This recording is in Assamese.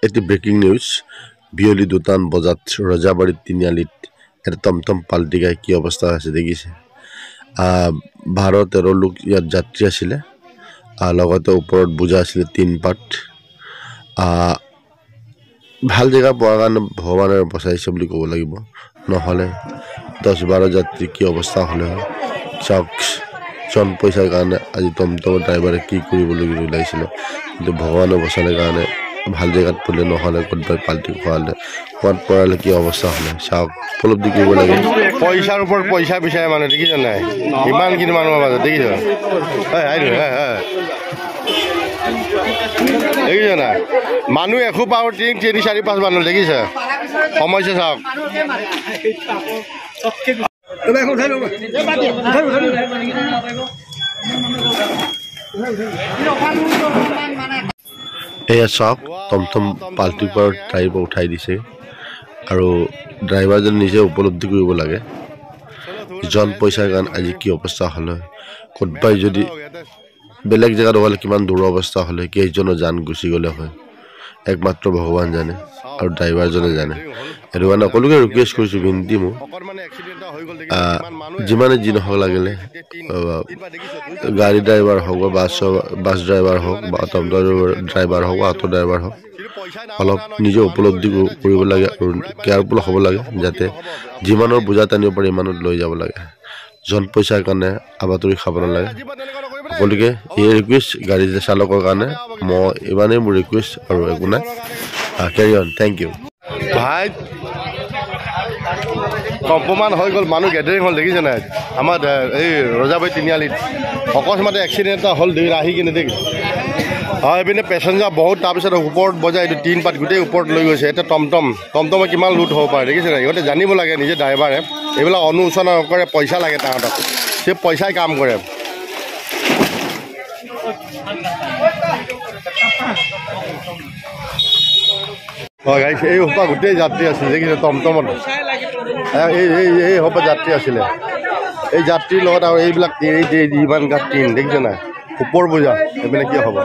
এটি ব্ৰেকিং নিউজ বিয়লি দুটান বজাত ৰজাবাৰী তিনিআলিত এটা টমটম পাল্টি খাই কি অৱস্থা আছে দেখিছে। 12-13 লোক ইয়াত যাত্ৰী আছিলে, লগতে ওপৰত বোজা আছিলে 3 পাত। ভাল জেগা পোৱাৰ কাৰণে ভগৱানে বচাইছে বুলি ক'ব লাগিব, নহ'লে 10-12 যাত্ৰী কি অৱস্থা হ'লে হয়। চাওক, জন পইচাৰ কাৰণে আজি টমটমৰ ড্ৰাইভাৰে কি কৰিবলৈ ওলাইছিলে, কিন্তু ভগৱানে বচালে কাৰণে ভাল জেগাত পড়লে, নহ'লে ক'ৰবাত পাল্টি খোৱালে ক'ৰবাত পৰালে কি অৱস্থা হ'লে চাওক, উপলব্ধি কৰিব লাগে। পইচাৰ ওপৰত পইচা বিচাৰে মানে, দেখিছ নাই ইমানখিনি মানুহৰ মাজত, দেখিছ দেখিছ নাই মানুহ এসোপা আৰু 3-4-5 মানুহ দেখিছে, সমস্যা চাওক। এয়া চাওক, টমটম পাল্টি কৰাৰ ড্ৰাইভাৰ উঠাই দিছে, আৰু ড্ৰাইভাৰজন নিজে উপলব্ধি কৰিব লাগে জন পইচাৰ কাৰণে আজি কি অৱস্থা হ'লে। ক'ৰবাই যদি বেলেগ জেগাত হ'লে কিমান দূৰৰ অৱস্থা হ'লে, কেইজনৰ জান গুচি গ'লে হয়, একমাত্ৰ ভগৱান জানে আৰু ড্ৰাইভাৰজনে জানে। সেইটো কাৰণে সকলোকে ৰিকুৱেষ্ট কৰিছোঁ, বিনতি মোৰ, যিমানে যি নহওক লাগিলে গাড়ী ড্ৰাইভাৰ হওক বা বাছ ড্ৰাইভাৰ হওক বা টমটম ড্ৰাইভাৰ হওক বা অটো ড্ৰাইভাৰ হওক, অলপ নিজে উপলব্ধি কৰিব লাগে আৰু কেয়াৰফুল হ'ব লাগে, যাতে যিমানৰ বোজা টানিব পাৰে ইমানত লৈ যাব লাগে। জন পইচাৰ কাৰণে আবাতৰি খাব নালাগে। সকলোকে এই ৰিকুৱেষ্ট গাড়ী চালকৰ কাৰণে, মই ইমানেই মোৰ ৰিকুৱেষ্ট আৰু একো নাই। Carry on, thank you. ভাই অপমান হৈ গ'ল, মানুহ গেডাৰিং হ'ল, দেখিছে নাই আমাৰ এই ৰজাবাৰী তিনিআলিত অকস্মাতে এক্সিডেণ্ট এটা হ'ল, আহি কিনে দেখ এইপিনে পেচেঞ্জাৰ বহুত, তাৰপিছত ওপৰত বজাই এইটো 3 পাত গোটেই ওপৰত লৈ গৈছে। এতিয়া টমটমে কিমান লুট হ'ব পাৰে, দেখিছে নাই। ইহঁতে জানিব লাগে, নিজে ড্ৰাইভাৰে এইবিলাক অনুশোচনা নকৰে, পইচা লাগে তাহাঁতক, সেই পইচাই কাম কৰে। হয় গাইছ, এই সোপা গোটেই যাত্ৰী আছিলে, দেখিছে টমটমত এই সোপা যাত্ৰী আছিলে, এই যাত্ৰীৰ লগত আৰু এইবিলাক ইমান গাত টিন, দেখিছে নাই ওপৰ বোজা, এইপিনে কি হ'ব।